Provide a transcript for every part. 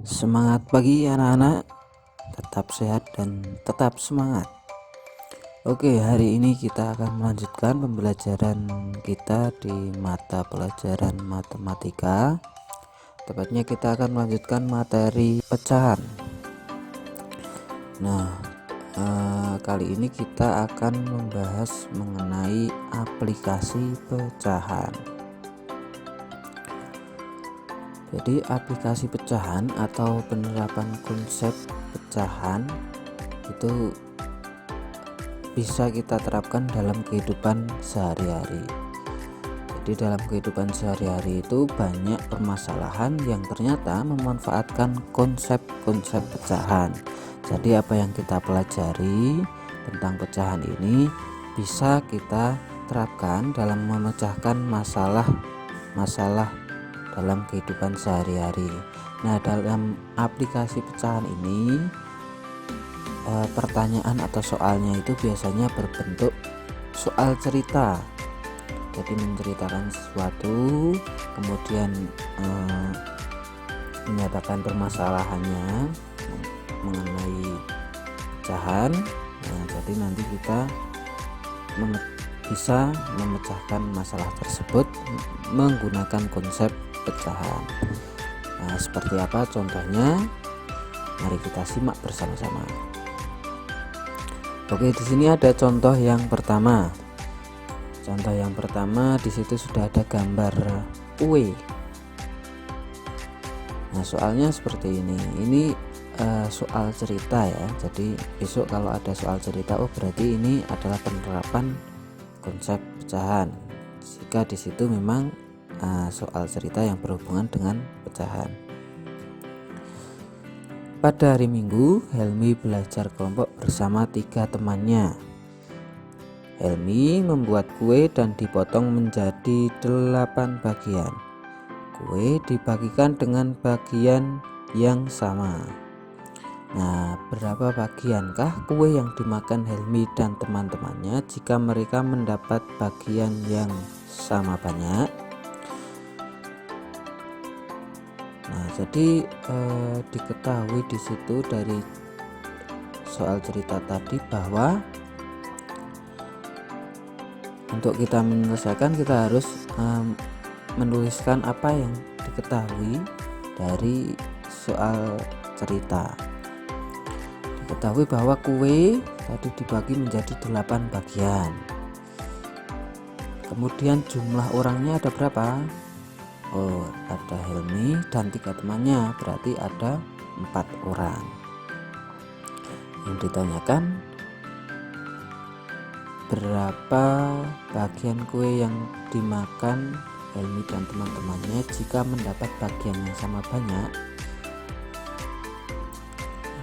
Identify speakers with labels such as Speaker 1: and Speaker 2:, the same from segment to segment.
Speaker 1: Semangat pagi anak-anak, tetap sehat dan tetap semangat. Oke, hari ini kita akan melanjutkan pembelajaran kita di mata pelajaran matematika. Tepatnya kita akan melanjutkan materi pecahan. Nah, kali ini kita akan membahas mengenai aplikasi pecahan. Jadi aplikasi pecahan atau penerapan konsep pecahan itu bisa kita terapkan dalam kehidupan sehari-hari. Jadi dalam kehidupan sehari-hari itu banyak permasalahan yang ternyata memanfaatkan konsep-konsep pecahan. Jadi apa yang kita pelajari tentang pecahan ini bisa kita terapkan dalam memecahkan masalah dalam kehidupan sehari-hari. Nah, dalam aplikasi pecahan ini pertanyaan atau soalnya itu biasanya berbentuk soal cerita. Jadi menceritakan sesuatu, kemudian menyatakan permasalahannya mengenai pecahan. Nah, jadi nanti kita bisa memecahkan masalah tersebut menggunakan konsep pecahan. Nah, seperti apa contohnya? Mari kita simak bersama-sama. Oke, di sini ada contoh yang pertama. Contoh yang pertama di situ sudah ada gambar kue. Nah, soalnya seperti ini. Ini soal cerita ya. Jadi besok kalau ada soal cerita, oh berarti ini adalah penerapan konsep pecahan. Jika di situ memang soal cerita yang berhubungan dengan pecahan. Pada hari Minggu, Helmi belajar kelompok bersama 3 temannya. Helmi membuat kue dan dipotong menjadi 8 bagian. Kue dibagikan dengan bagian yang sama. Nah, berapa bagiankah kue yang dimakan Helmi dan teman-temannya jika mereka mendapat bagian yang sama banyak? Nah, jadi diketahui di situ dari soal cerita tadi bahwa untuk kita menyelesaikan kita harus menuliskan apa yang diketahui dari soal cerita. Diketahui bahwa kue tadi dibagi menjadi 8 bagian. Kemudian jumlah orangnya ada berapa? Oh, ada Helmi dan 3 temannya, berarti ada 4 orang. Yang ditanyakan berapa bagian kue yang dimakan Helmi dan teman-temannya jika mendapat bagian yang sama banyak.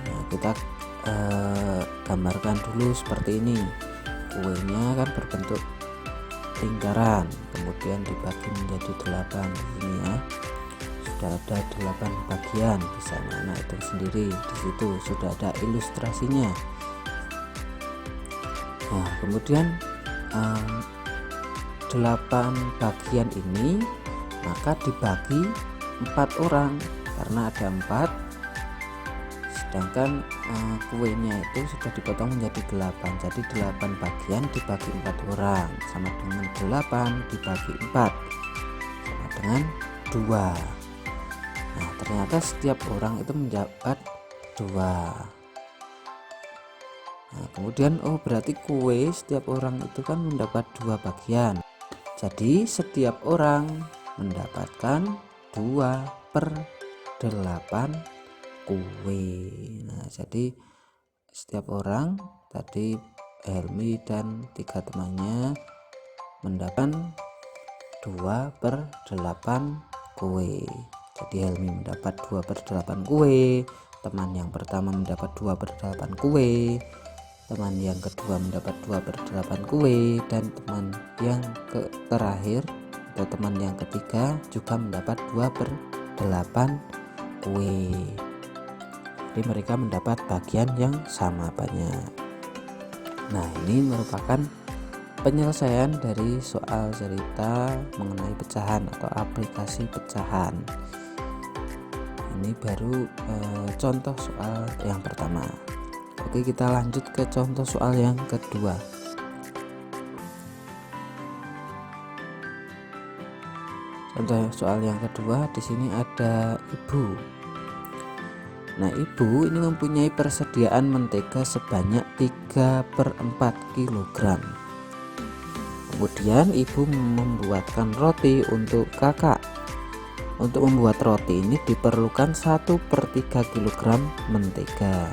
Speaker 1: Nah, kita gambarkan dulu seperti ini. Kuenya kan berbentuk lingkaran, kemudian dibagi menjadi 8 ini ya. Sudah ada 8 bagian, bisa anak hitung sendiri. Di situ sudah ada ilustrasinya. Nah, kemudian 8 bagian ini maka dibagi 4 orang karena ada 4, sedangkan kuenya itu sudah dipotong menjadi 8. Jadi 8 bagian dibagi 4 orang sama dengan 8 dibagi 4 sama dengan 2. Nah, ternyata setiap orang itu mendapat 2. Nah, kemudian berarti kue setiap orang itu kan mendapat 2 bagian. Jadi setiap orang mendapatkan 2/8 kue. Nah, jadi setiap orang tadi Helmi dan 3 temannya mendapatkan 2/8 kue. Jadi Helmi mendapat 2/8 kue, teman yang pertama mendapat 2/8 kue, teman yang kedua mendapat 2/8 kue, dan teman yang terakhir atau teman yang ketiga juga mendapat 2/8 kue. Jadi mereka mendapat bagian yang sama banyak. Nah, ini merupakan penyelesaian dari soal cerita mengenai pecahan atau aplikasi pecahan. Ini baru contoh soal yang pertama. Oke, kita lanjut ke contoh soal yang kedua. Contoh soal yang kedua, di sini ada ibu. Nah, ibu ini mempunyai persediaan mentega sebanyak 3/4 kg. Kemudian ibu membuatkan roti untuk kakak. Untuk membuat roti ini diperlukan 1/3 kg mentega.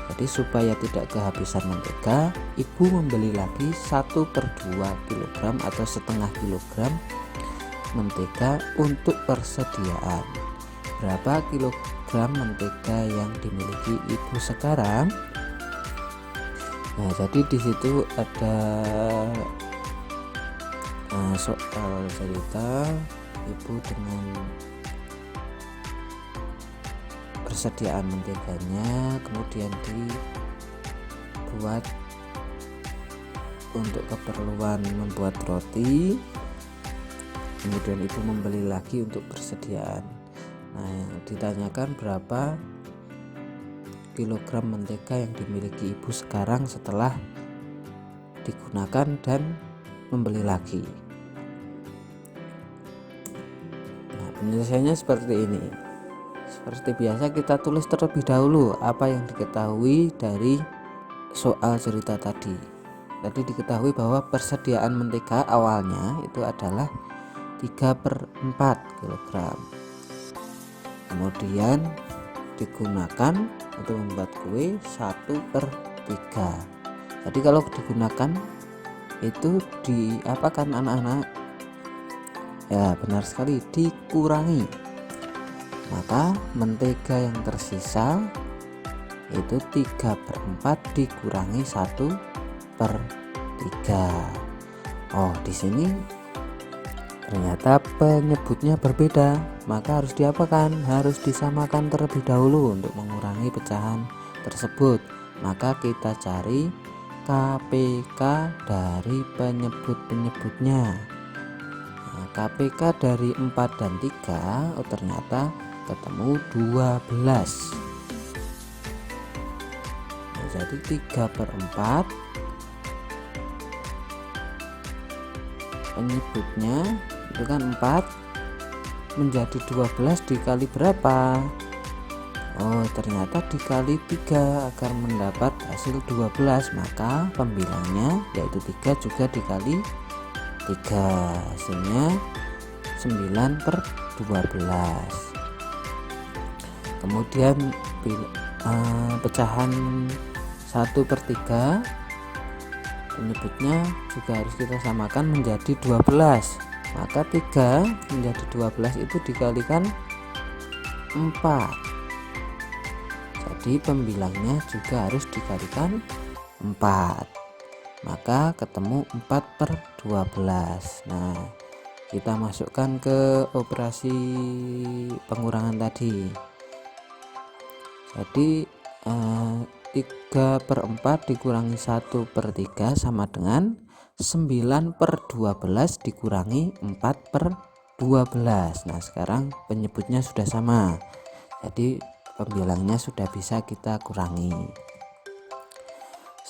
Speaker 1: Jadi supaya tidak kehabisan mentega, ibu membeli lagi 1/2 kg atau setengah kilogram mentega untuk persediaan. Berapa kilogram mentega yang dimiliki ibu sekarang? Nah, jadi di situ ada soal cerita ibu dengan persediaan menteganya, kemudian dibuat untuk keperluan membuat roti, kemudian ibu membeli lagi untuk persediaan. Nah, yang ditanyakan berapa kilogram mentega yang dimiliki ibu sekarang setelah digunakan dan membeli lagi. Nah, penyelesaiannya seperti ini. Seperti biasa kita tulis terlebih dahulu apa yang diketahui dari soal cerita tadi. Tadi diketahui bahwa persediaan mentega awalnya itu adalah 3/4 kg. Kemudian digunakan untuk membuat kue 1/3. Jadi kalau digunakan itu diapakan anak-anak? Ya, benar sekali, dikurangi. Maka mentega yang tersisa itu 3/4 dikurangi 1/3. Oh, di sini ternyata penyebutnya berbeda, maka harus diapakan? Harus disamakan terlebih dahulu untuk mengurangi pecahan tersebut. Maka kita cari KPK dari penyebut-penyebutnya. Nah, KPK dari 4 dan 3 ternyata ketemu 12. Nah, jadi 3/4 penyebutnya itu kan 4 menjadi 12 dikali berapa? Oh, ternyata dikali 3 agar mendapat hasil 12. Maka pembilangnya yaitu 3 juga dikali 3, hasilnya 9/12. Kemudian pecahan 1/3 penyebutnya juga harus kita samakan menjadi 12. Maka 3 menjadi 12 itu dikalikan 4. Jadi pembilangnya juga harus dikalikan 4. Maka ketemu 4/12. Nah, kita masukkan ke operasi pengurangan tadi. Jadi 3/4 dikurangi 1/3 sama dengan 9/12 dikurangi 4/12. Nah, sekarang penyebutnya sudah sama, jadi pembilangnya sudah bisa kita kurangi.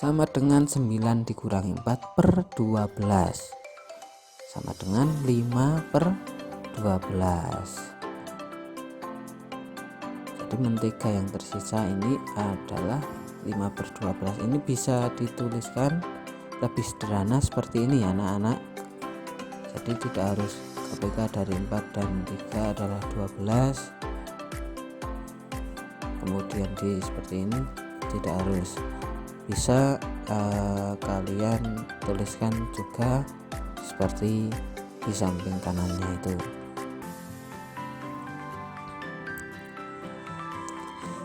Speaker 1: Sama dengan 9 dikurangi 4/12 sama dengan 5/12. Jadi mentega yang tersisa ini adalah 5/12. Ini bisa dituliskan lebih sederhana seperti ini ya anak-anak. Jadi tidak harus KPK dari 4 dan 3 adalah 12. Kemudian seperti ini, tidak harus. Bisa kalian tuliskan juga seperti di samping kanannya itu.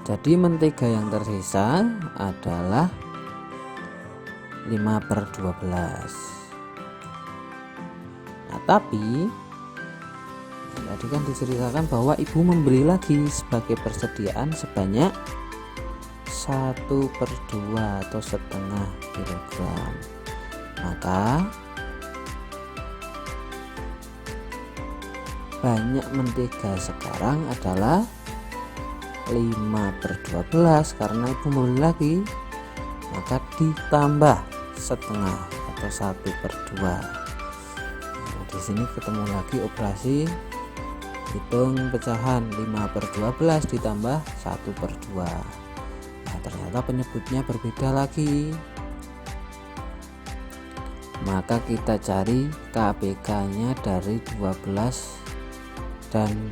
Speaker 1: Jadi mentega yang tersisa adalah 5/12. Nah, tapi tadi kan diceritakan bahwa ibu membeli lagi sebagai persediaan sebanyak 1/2 atau setengah kilogram. Maka banyak mentega sekarang adalah 5/12 karena ibu mau lagi, maka ditambah setengah atau 1/2. Nah, di sini ketemu lagi operasi hitung pecahan 5/12 ditambah 1/2. Nah, ternyata penyebutnya berbeda lagi, maka kita cari KBK nya dari 12 dan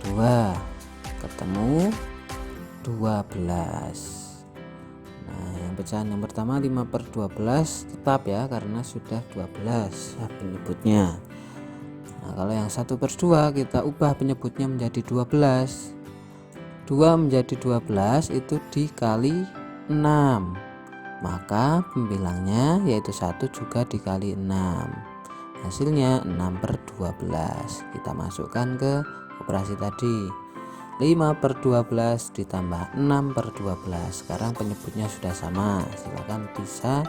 Speaker 1: 2, ketemu 12. Nah, yang pecahan yang pertama 5/12 tetap ya, karena sudah 12 ya penyebutnya. Nah, kalau yang 1/2 kita ubah penyebutnya menjadi 12. 2 menjadi 12 itu dikali 6, maka pembilangnya yaitu 1 juga dikali 6, hasilnya 6/12. Kita masukkan ke operasi tadi, 5/12 ditambah 6/12. Sekarang penyebutnya sudah sama, silakan bisa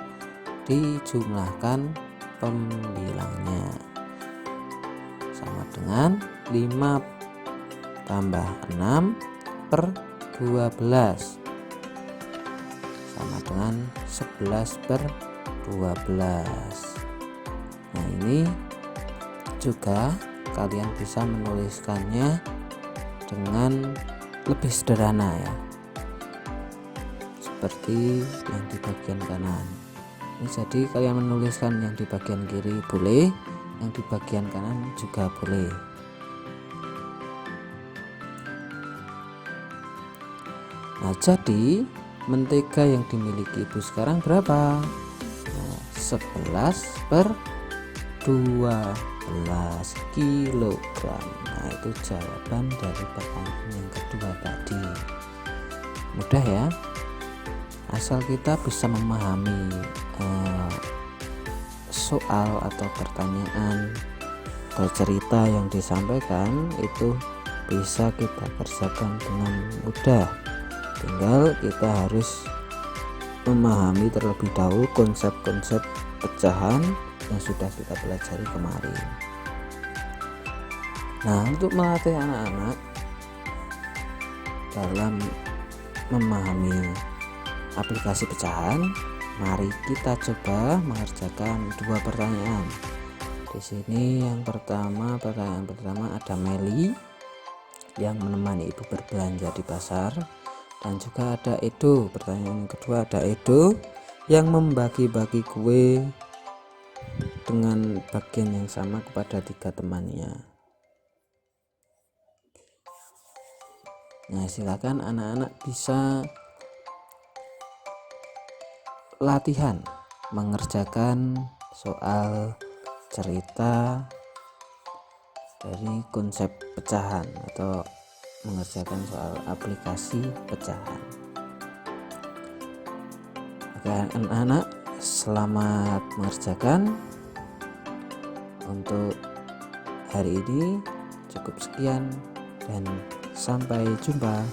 Speaker 1: dijumlahkan pembilangnya. Sama dengan 5 tambah 6/12 sama dengan 11/12. Nah, ini juga kalian bisa menuliskannya dengan lebih sederhana ya, seperti yang di bagian kanan ini. Jadi kalian menuliskan yang di bagian kiri boleh, yang di bagian kanan juga boleh. Nah, jadi mentega yang dimiliki ibu sekarang berapa? Nah, 11/12 kilogram. Nah, itu jawaban dari pertanyaan yang kedua tadi. Mudah ya, asal kita bisa memahami soal atau pertanyaan atau cerita yang disampaikan, itu bisa kita kerjakan dengan mudah. Tinggal kita harus memahami terlebih dahulu konsep-konsep pecahan yang sudah kita pelajari kemarin. Nah, untuk melatih anak-anak dalam memahami aplikasi pecahan, mari kita coba mengerjakan 2 pertanyaan. Di sini yang pertama, pertanyaan pertama ada Meli yang menemani ibu berbelanja di pasar, dan juga ada Edo. Pertanyaan yang kedua ada Edo yang membagi-bagi kue dengan bagian yang sama kepada 3 temannya. Nah, silakan anak-anak bisa latihan mengerjakan soal cerita dari konsep pecahan atau mengerjakan soal aplikasi pecahan. Oke anak-anak, selamat mengerjakan. Untuk hari ini cukup sekian dan sampai jumpa.